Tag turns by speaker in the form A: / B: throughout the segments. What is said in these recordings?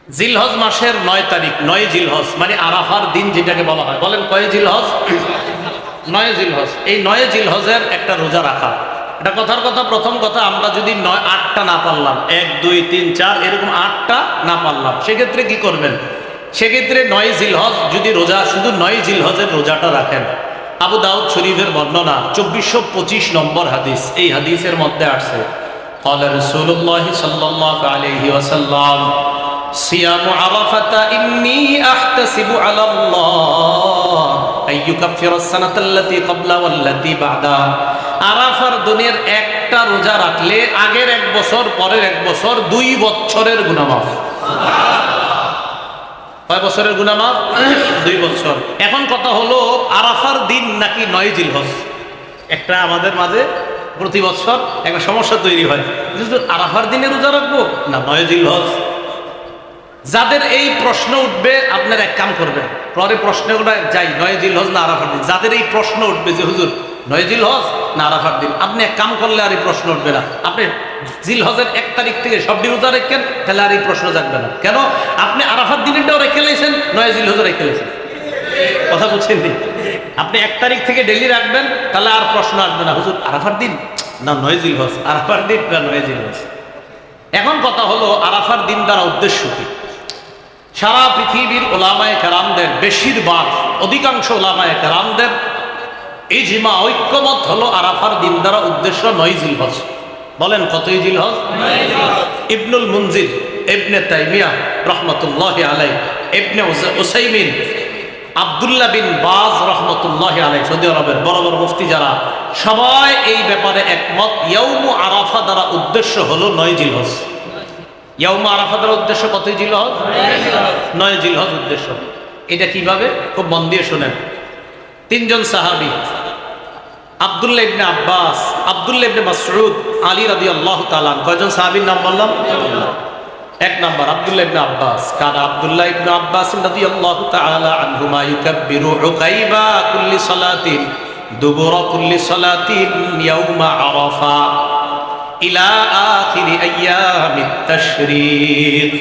A: জিলহজ মাসের 9 তারিখ, 9 জিলহজ মানে আরাফার দিন যেটাকে বলা হয়। বলেন কয় জিলহজ? 9 জিলহজ। এই 9 জিলহজের একটা রোজা রাখা, এটা কথার কথা। প্রথম কথা, আমরা যদি 8টা না পারলাম, 1 2 3 4 এরকম 8টা না পারলাম, সেক্ষেত্রে কি করবেন? সেক্ষেত্রে 9 জিলহজ যদি রোজা, শুধু 9 জিলহজের রোজাটা রাখেন। আবু দাউদ শরীফের বর্ণনা 2425 নম্বর হাদিস। এই হাদিসের মধ্যে আসছে, قال رسول الله صلى الله عليه وسلم صيام عرفة إني أحتسب على الله أن يكفر السنة التي قبل والتي بعدها। আরাফার দিনের একটা রোজা রাখলে আগের 1 বছর, পরের 1 বছর, 2 বছরের গুনাহ মাফ। কয় বছরের গুনাহ মাফ? 2 বছর। এখন কথা হলো, আরাফার দিন নাকি 9 জিলহজ? একটা আমাদের মাঝে প্রতি বছর একটা সমস্যা তৈরি হয়, আরাফার দিনে রোজা রাখবো না 9 জিলহজ? যাদের এই প্রশ্ন উঠবে, আপনার এক কাম করবেন, পরে প্রশ্নগুলো যাই 9 জিলহজ না আরাফার দিন। যাদের এই প্রশ্ন উঠবে যে হুজুর 9 জিলহজ না আরাফার দিন, আপনি এক কাম করলে আর এই প্রশ্ন উঠবে না। আপনি জিলহজের 1 তারিখ থেকে সবটি রোজা রেখেন, তাহলে আর এই প্রশ্ন জাগবে না। কেন? আপনি আরাফার দিনটাও রেখে লেছেন, 9 জিলহজও রেখে লেছেন। কথা বুঝছেন? আপনি 1 তারিখ থেকে ডেলি রাখবেন, তাহলে আর প্রশ্ন আসবে না, হুজুর আরাফার দিন না 9 জিলহজ, আরাফার দিন না 9 জিলহজ। এখন কথা হলো, আরাফার দিন দ্বারা উদ্দেশ্য কি? সারা পৃথিবীর ওলামায়ে কেরামদের, বেশিরভাগ অধিকাংশ ওলামায়ে কেরামদের ইজমা, ঐক্যমত হলো, আরাফার দিন দ্বারা উদ্দেশ্য 9 জিলহজ। বলেন কতই জিলহজ? ইবনুল মুনজির, ইবনে তাইমিয়া রহমতুল্লাহি আলাইহি, ইবনে উসাইমিন, আব্দুল্লাহ বিন বাজ রহমতুল্লাহি আলাইহি, সৌদি আরবের বড় বড় মুফতি যারা, সবাই এই ব্যাপারে একমত। ইয়াউমু আরাফা দ্বারা উদ্দেশ্য হলো 9 জিলহজ। ইয়াউমু আরাফা দ্বারা উদ্দেশ্য কতই জিলহজ? 9 জিলহজ উদ্দেশ্য। এটা কিভাবে? খুব মন দিয়ে শুনেন। 3 জন সাহাবী, আব্দুল্লাহ ইবনে আব্বাস, আব্দুল্লাহ ইবনে মাসউদ, আলী রাদিয়াল্লাহু তাআলা। কয়জন সাহাবীর নাম বললাম? 1 নাম্বার আব্দুল্লাহ ইবনে আব্বাস। কারণ আব্দুল্লাহ ইবনে আব্বাস রাদিয়াল্লাহু তাআলা আনহুমা ইউকাব্বিরু উকাইবা কুল্লি সালাতিন দুবুরা কুল্লি সালাতিন ইয়াউমা আরাফা ইলা আখিরি আইয়ামিত তাশরীক।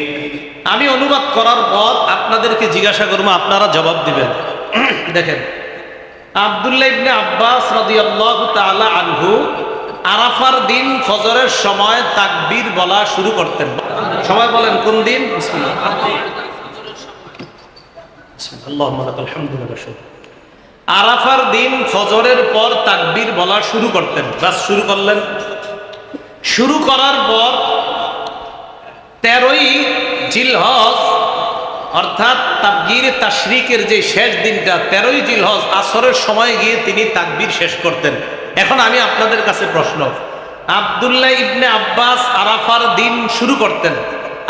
A: আমি অনুবাদ করার পর আপনাদেরকে জিজ্ঞাসা করব, আপনারা জবাব দিবেন। দেখেন, আব্দুল্লাহ ইবনে আব্বাস রাদিয়াল্লাহু তাআলা আনহু আরাফার দিন ফজরের সময় তাকবীর বলা শুরু করতেন। সবাই বলেন কোন দিন? বিসমিল্লাহ। আল্লাহুম্মা লাকাল হামদু ওয়া শুকর। আরাফার দিন ফজরের পর তাকবীর বলা শুরু করতেন। বাস শুরু করলেন। শুরু করার পর 13ই জিলহজ, অর্থাৎ তাকবীর তাশরিকের যে শেষ দিনটা, 13ই জিলহজ আসরের সময় গিয়ে তিনি তাকবীর শেষ করতেন। এখন আমি আপনাদের কাছে প্রশ্ন, আব্দুল্লাহ ইবনে আব্বাস আরাফার দিন শুরু করতেন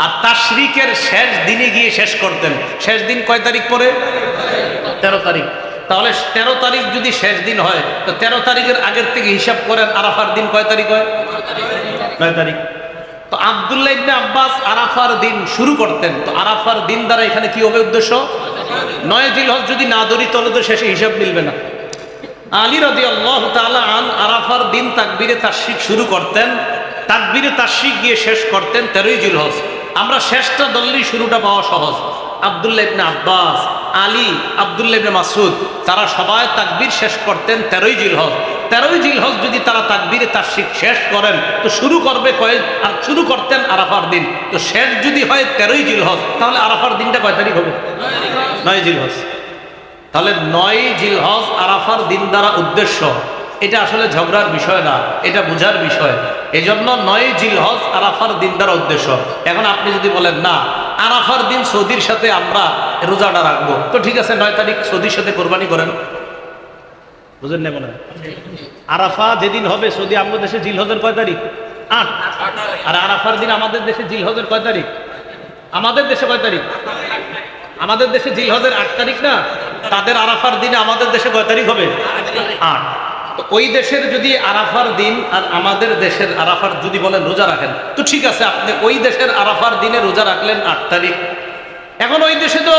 A: আর তাশরিকের শেষ দিনে গিয়ে শেষ করতেন। শেষ দিন কয় তারিখ পরে? 13 তারিখ। তাহলে 13 তারিখ যদি শেষ দিন হয়, তো 13 তারিখের আগের থেকে হিসাব করেন, আরাফার দিন কয় তারিখ হয়? 9 তারিখ। তো আব্দুল্লাহ ইবনে আব্বাস আরাফার দিন শুরু করতেন। তো আরাফার দিন দ্বারা এখানে কি হবে উদ্দেশ্য? 9 জিলহজ যদি না ধরি, তাহলে তো শেষে হিসাব মিলবে না। আলী রাদিয়াল্লাহু তাআলা আন আরাফার দিন তাকবীরে তাশরিক শুরু করতেন, তাকবীরে তাশরিক গিয়ে শেষ করতেন 13ই জিলহজ। আমরা শেষটা ধরলেই শুরুটা পাওয়া সহজ। আব্দুল্লাহ ইবনে আব্বাস, আলী, আব্দুল্লাহ ইবনে মাসউদ, তারা সবাই তাকবীর শেষ করতেন 13ই জিলহজ। 13ই জিলহজ যদি তারা তাকবীরে তাশরিক শেষ করেন, তো শুরু করবে আর শুরু করতেন আরাফার দিন। তো শেষ যদি হয় 13ই জিলহজ, তাহলে আরাফার দিনটা কয় তারিখ হবে? 9 জিলহজ। তাহলে 9 জিলহজ আরাফার দিন দ্বারা উদ্দেশ্য। এটা আসলে ঝগড়ার বিষয় না, এটা বোঝার বিষয়। এই জন্য 9 জিলহজ আরাফার দিন দ্বারা উদ্দেশ্য। এখন আপনি যদি বলেন না, আরাফার দিন সৌদির সাথে আমরা রোজাটা রাখবো, তো ঠিক আছে, 9 তারিখ সৌদির সাথে কোরবানি করেন। বুঝেন না? মনে হয় আরাফা যেদিন হবে সৌদি আমাদের দেশে জিলহজের কয় তারিখ? 8। আর আরাফার দিন আমাদের দেশে জিলহজের কয় তারিখ? আমাদের দেশে কয় তারিখ? আমাদের দেশে জিলহজের 8 তারিখ না? তাদের আরাফার দিনে আমাদের দেশে কয় তারিখ হবে? 8। তো ওই দেশের যদি আরাফার দিন আর আমাদের দেশের আরাফার যদি বলেন রোজা রাখেন, তো ঠিক আছে, আপনি ওই দেশের আরাফার দিনে রোজা রাখলেন 8 তারিখ। এখন ওই দেশে তো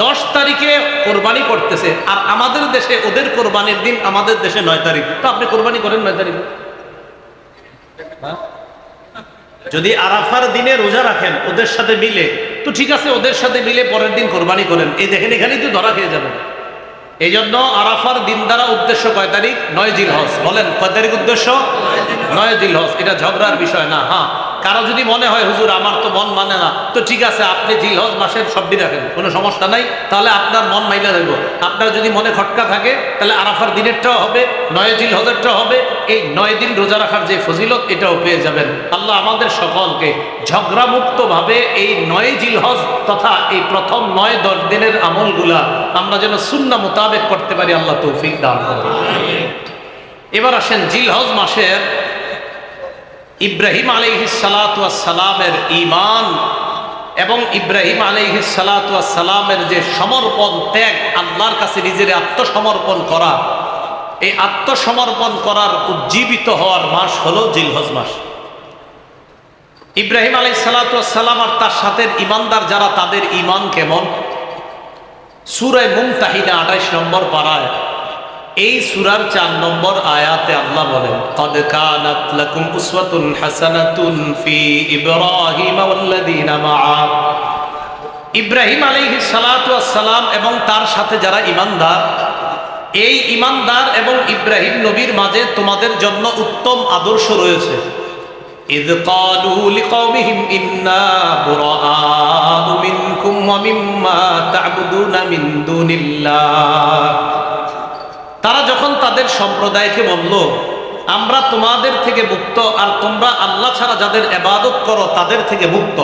A: 10 তারিখে কোরবানি করতেছে, আর আমাদের দেশে ওদের কোরবানির দিন আমাদের দেশে 9 তারিখ। তো আপনি কোরবানি করেন 9 তারিখে। যদি আরাফার দিনে রোজা রাখেন ওদের সাথে মিলে তো ঠিক আছে, ওদের সাথে মিলে পরের দিন কোরবানি করেন, এই দেখেন এখানেই তো ধরা খেয়ে যাবেন। এই জন্য আরাফার দিন দ্বারা উদ্দেশ্য কয় তারিখ? 9 জিলহজ। বলেন কয় তারিখ উদ্দেশ্য? 9 জিলহজ। এটা ঝগড়ার বিষয় না। হ্যাঁ, কারো যদি মনে হয় হুজুর আমার তো মন মানে না, তো ঠিক আছে, আপনি জিলহজ মাসের সব দিন রাখেন, কোনো সমস্যা নাই, তাহলে আপনার মন মাইলা যাইব। আপনার যদি মনে খটকা থাকে তাহলে আরাফার দিনেরটাও হবে, 9 জিলহজেরটাও হবে। এই 9 দিন রোজা রাখার যে ফজিলত এটাও পেয়ে যাবেন। আল্লাহ আমাদের সকলকে ঝগড়ামুক্ত ভাবে এই 9 জিলহজ তথা এই প্রথম 9-10 দিনের আমলগুলা আমরা যেন সুন্নাহ মোতাবেক করতে পারি, আল্লাহ তৌফিক দান করুন। এবার আসেন জিলহজ মাসের ইব্রাহিম আলাইহিস সালাতু ওয়াস সালামের ঈমান এবং ইব্রাহিম আলাইহিস সালাতু ওয়াস সালামের যে সমর্পণ, ত্যাগ, আল্লাহর কাছে নিজের আত্মসমর্পণ করা, এই আত্মসমর্পণ করার উজ্জীবিত হওয়ার মাস হলো জিলহজ মাস। ইব্রাহিম আলাইহিস সালাতু ওয়াস সালাম আর তার সাথে ঈমানদার যারা, তাদের ঈমান কেমন? সূরা মুমতাহিনা 28 নম্বর পারায় এই সূরার 4 নম্বর আয়াতে আল্লাহ বলেন, ক্বাদ কানাত লাকুম উসওয়াতুন হাসানাতুন ফি ইব্রাহিম ওয়াল্লাযীনা মাআ। ইব্রাহিম আলাইহিস সালাতু ওয়াস সালাম এবং তার সাথে যারা ঈমানদার, এই ঈমানদার এবং ইব্রাহিম নবীর মাঝে তোমাদের জন্য উত্তম আদর্শ রয়েছে। ইয ক্বালু লিকওমিহিম ইন্না বুরাআউ মিনকুম ওয়া মিম্মা তা'বুদুনা মিন দুনিল্লাহ। তারা যখন তাদের সম্প্রদায়কে বলল আমরা তোমাদের থেকে মুক্ত, আর তোমরা আল্লাহ ছাড়া যাদের ইবাদত করো তাদের থেকে মুক্ত।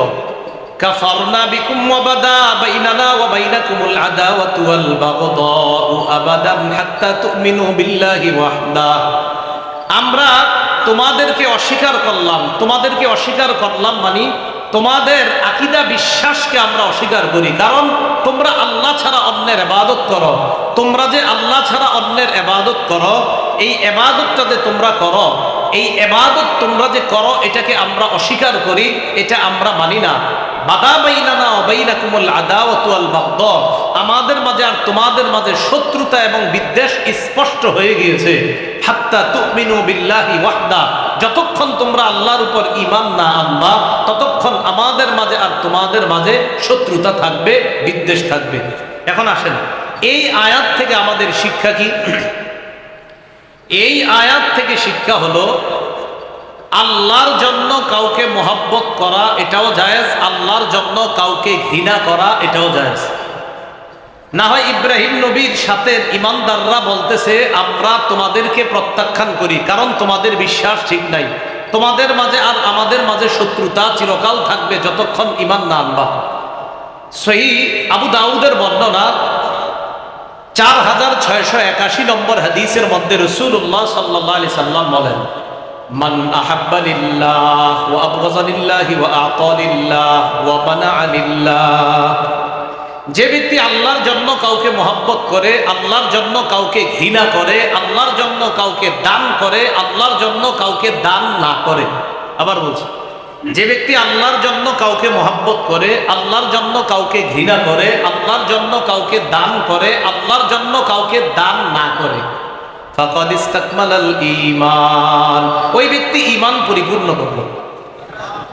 A: কাফারনা বিকুম ওয়া বাদা বাইনানা ওয়া বাইনাকুমুল আদাওয়াতু ওয়াল বাগদাউ আবাদান হাত্তা তুমিনু বিল্লাহি ওয়াহদা। আমরা তোমাদেরকে অস্বীকার করলাম, তোমাদেরকে অস্বীকার করলাম মানে তোমাদের আকীদা বিশ্বাসকে আমরা অস্বীকার করি, কারণ তোমরা আল্লাহ ছাড়া অন্যের ইবাদত করো। তোমরা যে আল্লাহ ছাড়া অন্যের ইবাদত করো, এই ইবাদতটা যে তোমরা করো, এই ইবাদত তোমরা যে করো এটাকে আমরা অস্বীকার করি, এটা আমরা মানি না। বাদা বাইনানা ওয়া বাইনাকুমুল আদাওয়াতু ওয়াল বাগদা, আমাদের মাঝে আর তোমাদের মাঝে শত্রুতা এবং বিদ্বেষ স্পষ্ট হয়ে গিয়েছে। হাত্তা তুমিনু বিল্লাহি ওয়াহদা, যতক্ষণ তোমরা আল্লাহর উপর ঈমান না আনবা ততক্ষণ আমাদের মাঝে আর তোমাদের মাঝে শত্রুতা থাকবে, বিদ্বেষ থাকবে। এখন আসেন এই আয়াত থেকে আমাদের শিক্ষা কি? এই আয়াত থেকে শিক্ষা হলো আল্লাহর জন্য কাউকে মহব্বত করা এটাও জায়েজ, আল্লাহর জন্য কাউকে ঘৃণা করা এটাও জায়েজ। না হয় ইব্রাহিম নবীর সাথে ঈমানদাররা বলতেছে আমরা তোমাদেরকে প্রত্যাখ্যান করি, কারণ তোমাদের বিশ্বাস ঠিক নাই, তোমাদের মাঝে আর আমাদের মাঝে শত্রুতা চিরকাল থাকবে যতক্ষণ ঈমান না আনবা। সহিহ আবু দাউদের বর্ণনা 4681 নম্বর হাদিসের মধ্যে রাসূলুল্লাহ সাল্লাল্লাহু আলাইহি সাল্লাম বলেন, মান আহাব্বা লিল্লাহ ওয়া আবগাযা লিল্লাহি ওয়া আতা লিল্লাহ ওয়া মানাআ লিল্লাহ। যে ব্যক্তি আল্লাহর জন্য কাউকে মহব্বত করে, আল্লাহর জন্য কাউকে ঘৃণা করে, আল্লাহর জন্য কাউকে দান করে, আল্লাহর জন্য কাউকে দান না করে। আবার বলছি, যে ব্যক্তি আল্লাহর জন্য কাউকে মহব্বত করে, আল্লাহর জন্য কাউকে ঘৃণা করে, আল্লাহর জন্য কাউকে দান করে, আল্লাহর জন্য কাউকে দান না করে, ফাকাদ ইসতাকমালাল ঈমান, ওই ব্যক্তি ঈমান পরিপূর্ণ করলো।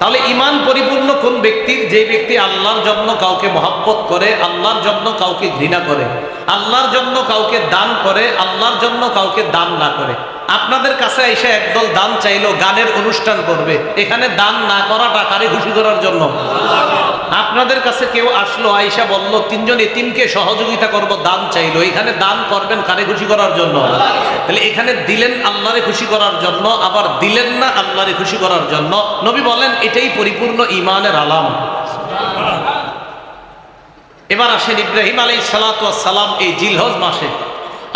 A: তাহলে ঈমান পরিপূর্ণ কোন ব্যক্তির? যে ব্যক্তি আল্লাহর জন্য কাউকে মহব্বত করে, আল্লাহর জন্য কাউকে ঘৃণা করে, আল্লাহর জন্য কাউকে দান করে, আল্লাহর জন্য কাউকে দান না করে। আপনাদের কাছে এসে একদল দান চাইলো, গানের অনুষ্ঠান করবে, এখানে দান না করাটা কারে খুশি করার জন্য? আপনাদের কাছে কেউ আসলো, আয়েশা বলল 3 জন এতিমকে সহযোগিতা করব, দান চাইলো, এখানে দান করবেন কারে খুশি করার জন্য? তাহলে এখানে দিলেন আল্লাহরে খুশি করার জন্য, আবার দিলেন না আল্লাহরে খুশি করার জন্য। নবী বলেন এটাই পরিপূর্ণ ঈমানের আলামত। এবার আসেন ইব্রাহিম আলাইহিস সালাতু ওয়াস সালাম এই জিলহজ মাসে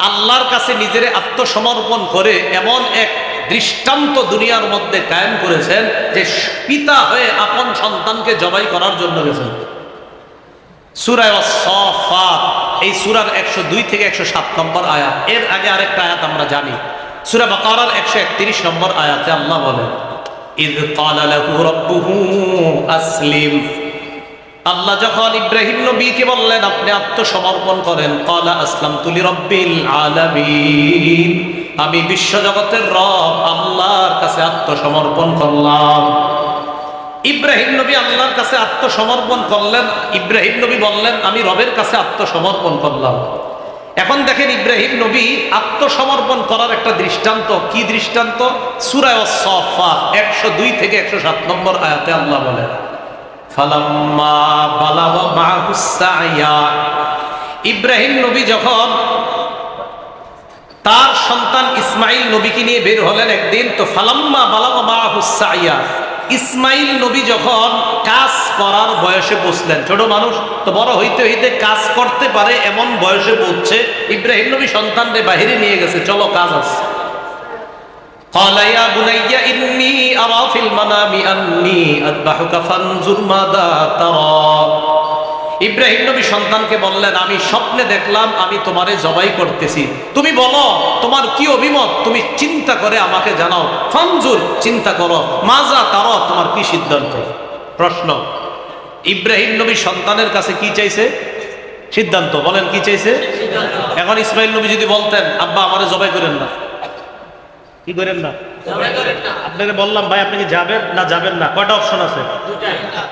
A: আল্লাহর কাছে নিজের আত্মসমর্পণ করে এমন এক দৃষ্টান্ত দুনিয়ার মধ্যে কায়েম করেছেন যে পিতা হয়ে আপন সন্তানকে জবাই করার জন্য গেছেন। সূরা আস-সাফফাত এই সূরার 102 থেকে 107 নম্বর আয়াত। এর আগে আরেকটা আয়াত আমরা জানি, সূরা বাকারার 131 নম্বর আয়াতে আল্লাহ বলেন, ইয ক্বালা লাহু রাব্বুহু আসলিম। আল্লাহ যখন ইব্রাহিম নবীকে বললেন আপনি আত্মসমর্পণ করেন, ক্বালা আসলামতু লিরাব্বিল আলামিন, আমি বিশ্বজগতের রব আল্লাহর কাছে আত্মসমর্পণ করলাম। ইব্রাহিম নবী আল্লাহর কাছে আত্মসমর্পণ করলেন। ইব্রাহিম নবী বললেন আমি রবের কাছে আত্মসমর্পণ করলাম। এখন দেখেন ইব্রাহিম নবী আত্মসমর্পণ করার একটা দৃষ্টান্ত। কি দৃষ্টান্ত? সূরা আস-সাফফাত 102 থেকে 107 নম্বর আয়াতে আল্লাহ বলেন, ফালাম্মা বালাগা মা'হুস সা'য়া, ইব্রাহিম নবী যখন তার সন্তান ইসমাইল নবীকে নিয়ে বের হলেন একদিন, তো ফালাম্মা বালাগা মা'হুস সা'য়া, ইসমাইল নবী যখন কাজ করার বয়সে পৌঁছলেন, ছোট মানুষ তো বড় হইতে হইতে কাজ করতে পারে এমন বয়সে পৌঁছছে, ইব্রাহিম নবী সন্তানরে বাহিরে নিয়ে গেছে, চলো কাজ আছে। قال يا بني إني أرى في المنام أني أذبحك فانظر ماذا ترى। ইব্রাহিম নবী সন্তানকে বললেন আমি স্বপ্নে দেখলাম আমি তোমারে জবাই করতেছি, তুমি বলো তোমার কি অভিমত, তুমি চিন্তা করে আমাকে জানাও। ফানজুর, চিন্তা করো, মাজা তারা, তোমার কি সিদ্ধান্ত। প্রশ্ন, ইব্রাহিম নবী সন্তানের কাছে কি চাইছে? সিদ্ধান্ত। বলেন কি চাইছে? এখন ইসমাইল নবী যদি বলতেন আব্বা আমারে জবাই করেন না, কি করেন না, আপনাকে বললাম ভাই আপনি কি যাবেন না যাবেন না, কয়টা অপশন আছে?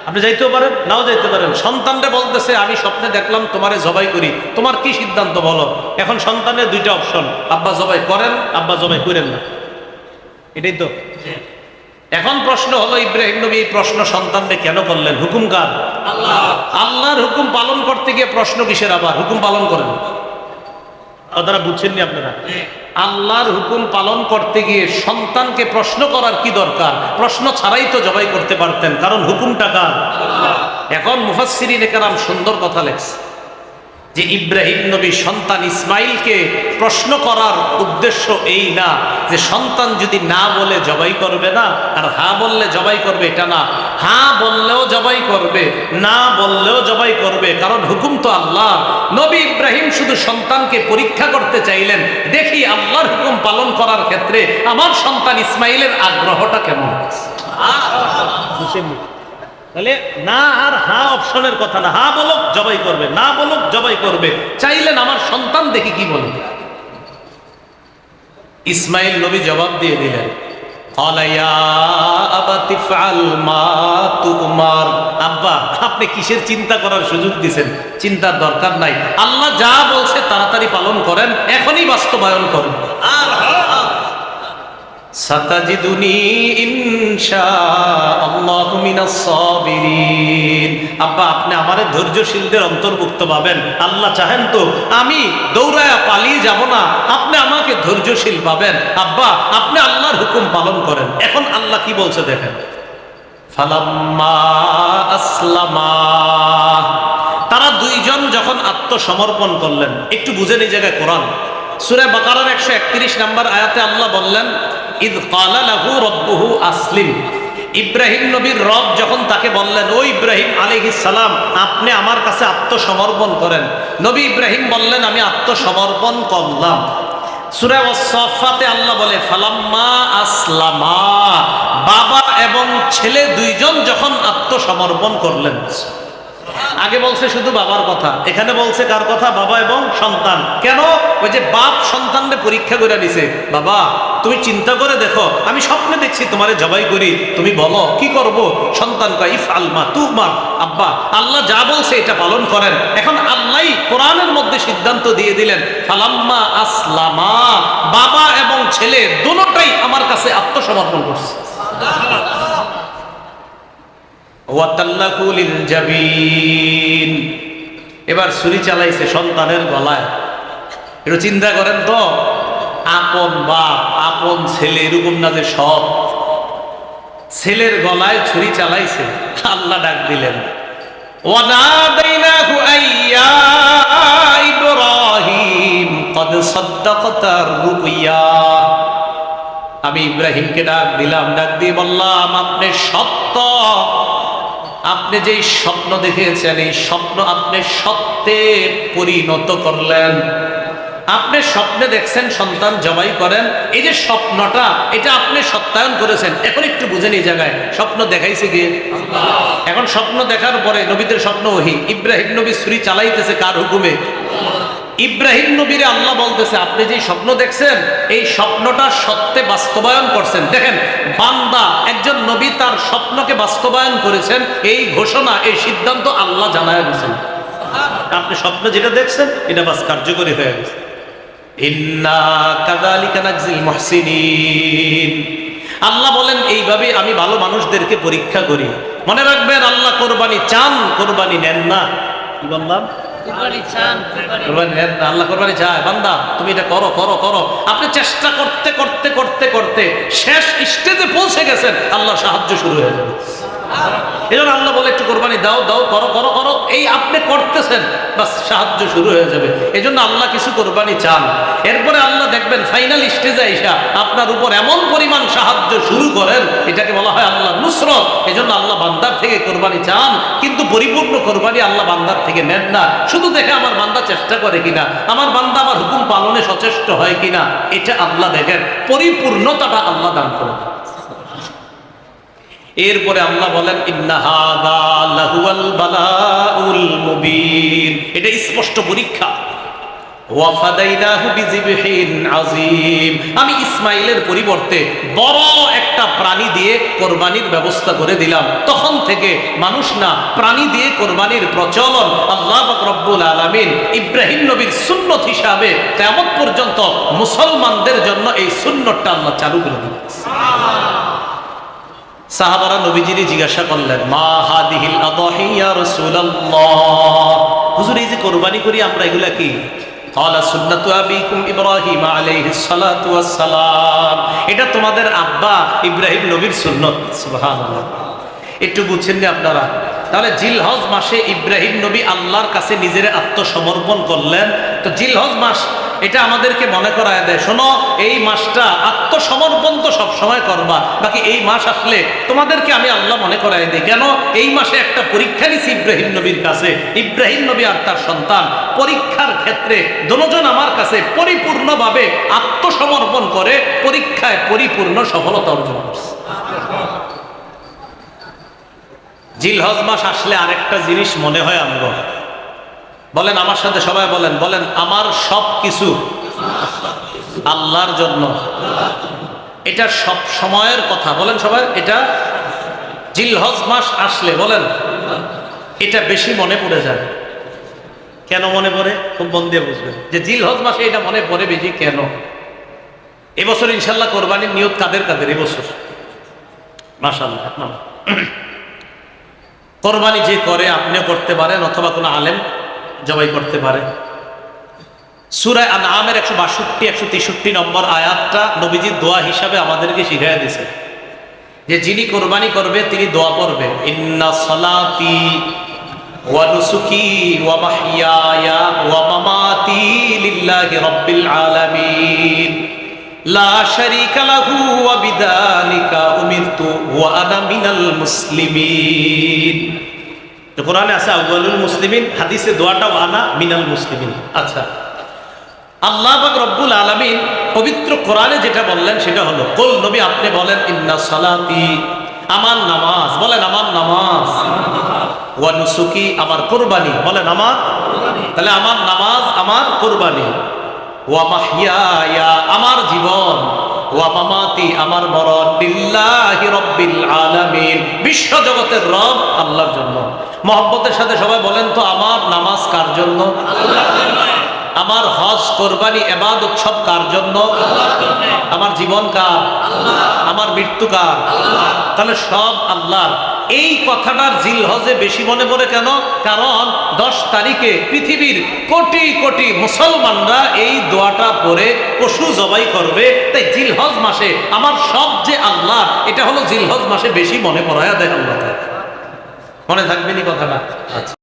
A: আপনি যাইতেও পারেন নাও যাইতে পারেন। সন্তানরে বলতেছে আমি স্বপ্নে দেখলাম তোমারে জবাই করি, তোমার কি সিদ্ধান্ত বলো। এখন সন্তানের দুইটা অপশন, আব্বা জবাই করেন, আব্বা জবাই করেন না, এটাই তো। এখন প্রশ্ন হলো ইব্রাহিম নবী এই প্রশ্ন সন্তানরে কেন করলেন? হুকুম কার? আল্লাহ। আল্লাহর হুকুম পালন করতে গিয়ে প্রশ্ন কিসের? আবার হুকুম পালন করেন, আপনারা বুঝছেননি? আপনারা আল্লাহর হুকুম পালন করতে গিয়ে সন্তানকে প্রশ্ন করার কি দরকার? প্রশ্ন ছাড়াই তো জবাই করতে পারতেন, কারণ হুকুমটা কার? এখন মুফাসসিরিনে কেরাম সুন্দর কথা লেখছে যে ইব্রাহিম নবী সন্তান ইসমাইলকে প্রশ্ন করার উদ্দেশ্য এই না যে সন্তান যদি না বলে জবাই করবে না, আর হা বললে জবাই করবে, এটা না। হা বললেও জবাই করবে, না বললেও জবাই করবে, কারণ হুকুম তো আল্লাহ। নবী ইব্রাহিম শুধু সন্তানকে পরীক্ষা করতে চাইলেন, দেখি আল্লাহর হুকুম পালন করার ক্ষেত্রে আমার সন্তান ইসমাইলের আগ্রহটা কেমন। তাহলে না আর হা অপশনের কথা না, হা বলুক জবাই করবে, না বলুক জবাই করবে, চাইলেন আমার সন্তান দেখি কি বলে। ইসমাইল নবী জবাব দিয়ে দিলেন, আব্বা আপনি কিসের চিন্তা করার সুযোগ দিচ্ছেন? চিন্তার দরকার নাই, আল্লাহ যা বলছে তাড়াতাড়ি পালন করেন, এখনই বাস্তবায়ন করেন। সাতাজিদুনি ইনশাআল্লাহু মিনাস সাবিরিন। আব্বা আপনি আমারে ধৈর্যশীলদের অন্তর্ভুক্ত পাবেন, আল্লাহ চাহেন তো আমি দৌড়ায়া পালিয়ে যাব না, আপনি আমাকে ধৈর্যশীল পাবেন। আব্বা আপনি আল্লাহর হুকুম পালন করেন। এখন আল্লাহ কি বলছে দেখেন, ফালাম্মা আসলামা, তারা দুইজন যখন আত্মসমর্পণ করলেন। একটু বুঝেন এই জায়গায় কোরআন সূরা বাকারার 131 নম্বর আয়াতে আল্লাহ বললেন, ইদ ক্বালা লাহু রাব্বুহু আসলিম। ইব্রাহিম নবীর রব যখন তাকে বললেন, ও ইব্রাহিম আলাইহিস সালাম আপনি আমার কাছে আত্মসমর্পণ করেন, নবী ইব্রাহিম বললেন আমি আত্মসমর্পণ করলাম। সূরা আস-সাফফাতে আল্লাহ বলে, ফালাম্মা আসলামা, বাবা এবং ছেলে দুইজন যখন আত্মসমর্পণ করলেন। আগে বলছে শুধু বাবার কথা, এখানে বলছে কার কথা? বাবা এবং সন্তান। কেন? ওই যে বাপ সন্তানকে পরীক্ষা করে নিছে, বাবা তুমি চিন্তা করে দেখো, আমি স্বপ্নে দেখছি তোমারে জবাই করি, তুমি বলো কি করব? সন্তান কয় ইফআল মা তুমার। আব্বা আল্লাহ যা বলছে এটা পালন করেন। এখন আল্লাহই কোরআনের মধ্যে সিদ্ধান্ত দিয়ে দিলেন, ফালাম্মা আসলামা, বাবা এবং ছেলে দুটোটাই আমার কাছে আত্মসমর্পণ করছে। এবার ছুরি চালাইছে সন্তানের গলায়। একটু চিন্তা করেন তো, আপন বাপ আপন ছেলে, এরকম না যে সব, ছেলের গলায় ছুরি চালাইছে। আল্লাহ ডাক দিলেন, ওয়ানাদাইনাহু আইয়া ইব্রাহিম ক্বাদ সাদ্দাকতার রুইয়া। আমি ইব্রাহিমকে ডাক দিলাম, ডাক দিয়ে বললাম আপনি সত্য, আপনি যেই স্বপ্ন দেখেছেন এই স্বপ্ন আপনি সত্যে পরিণত করলেন। আপনি স্বপ্নে দেখছেন সন্তান জবাই করেন, এই যে স্বপ্নটা এটা আপনি সত্যায়ন করেছেন। এখন একটু বুঝেন এই জায়গায় স্বপ্ন দেখাইছে কে? আল্লাহ। এখন স্বপ্ন দেখার পরে নবীদের স্বপ্ন ওহী, ইব্রাহিম নবী ছুরি চালাইতেছে কার হুকুমে? ইব্রাহিম নবীরে আল্লাহ বলতেছে আপনি যে স্বপ্ন দেখছেন এই স্বপ্নটা সত্যে বাস্তবায়ন করছেন। দেখেন বান্দা একজন নবী তার স্বপ্নকে বাস্তবায়ন করেছেন, এই ঘোষণা এই সিদ্ধান্ত আল্লাহ জানায় দিয়েছেন। আপনি স্বপ্ন যেটা দেখছেন এটা বাস কার্যকরী হয়ে গেছে। ইন্না কাযালিকা নাজজিল মুহসিনিন, আল্লাহ বলেন এইভাবে আমি ভালো মানুষদেরকে পরীক্ষা করি। মনে রাখবেন আল্লাহ কোরবানি চান, কোরবানি নেন না। কি বললাম? কোরবানি নেন না, আল্লাহ কোরবানি চায়। বান্দা তুমি এটা করো করো করো। আপনি চেষ্টা করতে করতে করতে করতে শেষ স্টেজে পৌঁছে গেছেন, আল্লাহ সাহায্য শুরু হয়ে যাবে। এজন্য আল্লাহ বলে একটু কোরবানি দাও দাও, করো করো করো, এই আপনি করতেছেন বাস সাহায্য শুরু হয়ে যাবে। এজন্য আল্লাহ কিছু কোরবানি চান, এরপরে আল্লাহ দেখবেন ফাইনাল স্টেজে আইসা আপনার উপর এমন পরিমাণ সাহায্য শুরু করেন, এটাকে বলা হয় আল্লাহ নুসরত। এজন্য আল্লাহ বান্দার থেকে কোরবানি চান, কিন্তু পরিপূর্ণ কোরবানি আল্লাহ বান্দার থেকে নেন না। শুধু দেখে আমার বান্দা চেষ্টা করে কিনা, আমার বান্দা আমার হুকুম পালনে সচেষ্ট হয় কিনা, এটা আল্লাহ দেখেন। পরিপূর্ণতাটা আল্লাহ দান করেন। এরপরে আল্লাহ বলেন ইন্না হাযা লাহুয়াল বালাউল মুবিন, এটা স্পষ্ট পরীক্ষা। ওয়া ফাদাইনাহু বিযিবহিন আযীম, আমি ইসমাইলের পরিবর্তে বড় একটা প্রাণী দিয়ে কোরবানির ব্যবস্থা করে দিলাম। তখন থেকে মানুষ না প্রাণী দিয়ে কোরবানির প্রচলন আল্লাহ পাক রব্বুল আলামিন ইব্রাহিম নবীর সুন্নত হিসাবে কিয়ামত পর্যন্ত মুসলমানদের জন্য এই সুন্নতটা আল্লাহ চালু করে দিলেন। সাহাবারা নবীজিকে জিজ্ঞাসা করলেন মা হাদিহিল আদাহি ইয়া রাসূলুল্লাহ, হুজুর এই যে কোরবানি করি আমরা এগুলা কি? ক্বালা সুন্নাতু আবিকুম ইব্রাহিম আলাইহিস সালাতু ওয়াস সালাম, এটা তোমাদের আব্বা ইব্রাহিম নবীর সুন্নত। সুবহানাল্লাহ, একটু বুঝছেন না আপনারা? তাহলে জিলহজ মাসে ইব্রাহিম নবী আল্লাহর কাছে নিজের আত্মসমর্পণ করলেন। তো জিলহজ মাস এটা আমাদেরকে মনে করায় দেয়, শোনো এই মাসটা আত্মসমর্পণ তো সবসময় করবা, বাকি এই মাস আসলে তোমাদেরকে আমি আল্লাহ মনে করায় দিই। কেন? এই মাসে একটা পরীক্ষা নিছি ইব্রাহিম নবীর কাছে। ইব্রাহিম নবী আর তার সন্তান পরীক্ষার ক্ষেত্রে দুজন আমার কাছে পরিপূর্ণভাবে আত্মসমর্পণ করে পরীক্ষায় পরিপূর্ণ সফলতা অর্জন করছে। জিলহজ মাস আসলে আরেকটা জিনিস মনে হয় আমগো, বলেন আমার সাথে সবাই বলেন, বলেন আমার সব কিছু আল্লাহর জন্য। এটা সব সময়ের কথা, বলেন সবাই। এটা জিলহজ মাস আসলে বলেন এটা বেশি মনে পড়ে যায়। কেন মনে পড়ে? খুব মন দিয়ে বুঝবেন যে জিলহজ মাসে এটা মনে পড়ে বেশি কেন। এবছর ইনশাল্লাহ কোরবানির নিয়ত কাদের কাদের এবছর? মাশাআল্লাহ, আপনার কোরবানি যে করে আপনিও করতে পারেন, অথবা কোনো আলেম জবাই করতে পারে। সূরা আনআমের 162-163 নম্বর আয়াতটা নবীজির দোয়া হিসাবে আমাদেরকে শিখিয়ে দিয়েছে যে যিনি কোরবানি করবে তিনি দোয়া পড়বে ইন্না সলাতি ওয়া নুসুকি ওয়া মাহইয়ায়া ওয়া মামাতি লিল্লাহি রাব্বিল আলামিন লা শারীকা লাহু ওয়া বিযালিকা উমিরতু ওয়া আনা মিনাল মুসলিমিন। তো কোরআনে আছে আউয়ালুল মুসলিমিন, হাদিসে দোয়াটাও আনা মিনাল মুসলিমিন। আচ্ছা, আল্লাহ পাক রব্বুল আলামিন পবিত্র কোরআনে যেটা বললেন সেটা হলো কুল, নবী আপনি বলেন ইন্না সালাতি, আমার নামাজ, বলেন আমার নামাজ, ওয়া নুসুকি, আমার কুরবানি, বলেন আমার, তাহলে আমার নামাজ আমার কুরবানি, ওয়া মাহইয়ায়া, আমার জীবন, ওয়া মামাতি, আমার মরণ, লিল্লাহি রাব্বিল আলামিন, বিশ্ব জগতের রব আল্লাহর জন্য। মহব্বতের সাথে সবাই বলেন তো আমার নামাজ কার জন্য? আল্লাহর জন্য। আমার হজ কোরবানি ইবাদত সব কার জন্য? আল্লাহর জন্য। আমার জীবন কার? আল্লাহ। আমার মৃত্যু কার? আল্লাহ। তাহলে সব আল্লাহর। এই কথাটার জিলহজে বেশি মনে পড়ে কেন? কারণ 10 তারিখে পৃথিবীর কোটি কোটি মুসলমানরা এই দোয়াটা পড়ে পশু জবাই করবে। তাই জিলহজ মাসে আমার সব যে আল্লাহ, এটা হলো জিলহজ মাসে বেশি মনে পড়ায়া দেয় আল্লাহ। মনে থাকবেনি কথাটা? আচ্ছা।